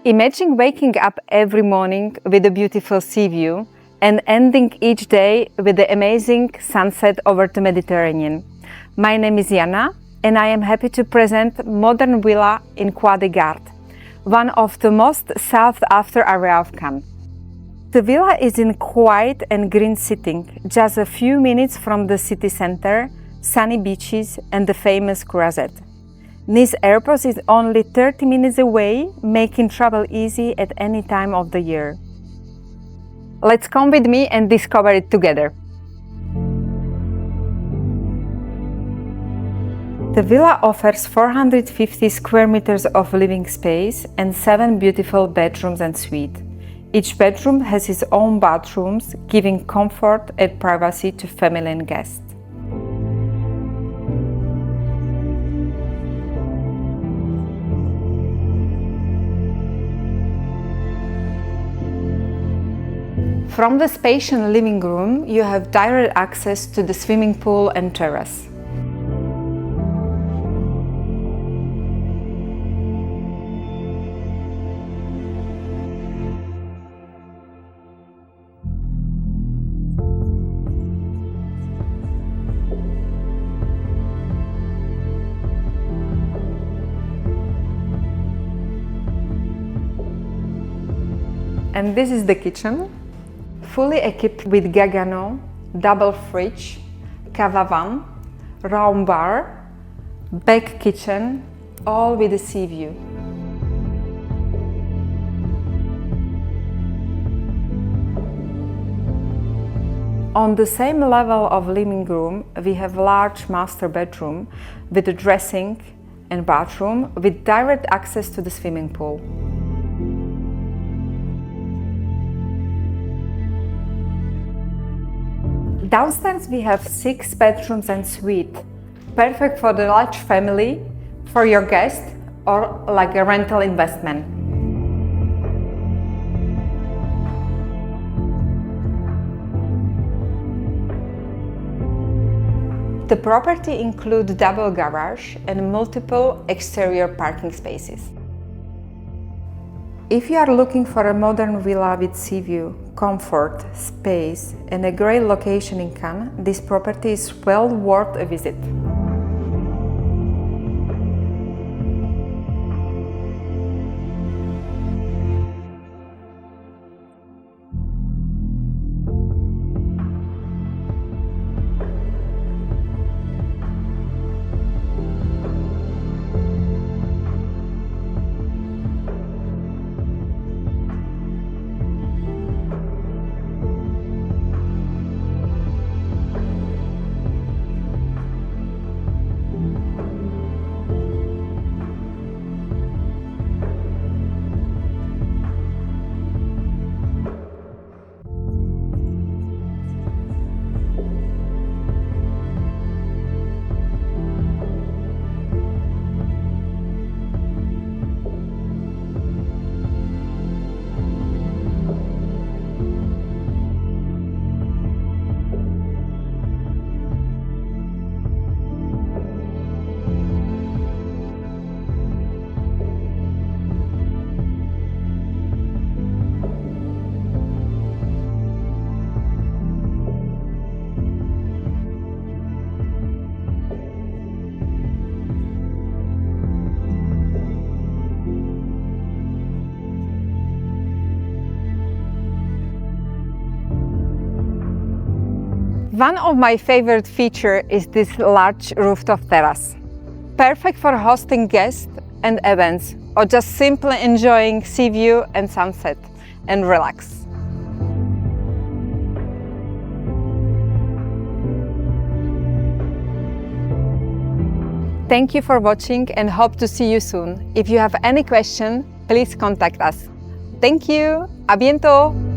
Imagine waking up every morning with a beautiful sea view and ending each day with the amazing sunset over the Mediterranean. My name is Jana and I am happy to present modern villa in Croix de Garde, one of the most sought-after area of Cannes. The villa is in quiet and green setting, just a few minutes from the city center, sunny beaches and the famous Croisette. Nice airport is only 30 minutes away, making travel easy at any time of the year. Let's come with me and discover it together. The villa offers 450 square meters of living space and 7 beautiful bedrooms and suites. Each bedroom has its own bathrooms, giving comfort and privacy to family and guests. From the spacious living room, you have direct access to the swimming pool and terrace. And this is the kitchen, fully equipped with Gagano, double fridge, cave van, round bar, back kitchen, all with a sea view. On the same level of living room, we have large master bedroom with a dressing and bathroom with direct access to the swimming pool. Downstairs we have 6 bedrooms and suite, perfect for the large family, for your guests, or like a rental investment. The property includes double garage and multiple exterior parking spaces. If you are looking for a modern villa with sea view, comfort, space and a great location in Cannes, this property is well worth a visit. One of my favorite features is this large rooftop terrace. Perfect for hosting guests and events, or just simply enjoying sea view and sunset and relax. Thank you for watching and hope to see you soon. If you have any question, please contact us. Thank you. A bientôt.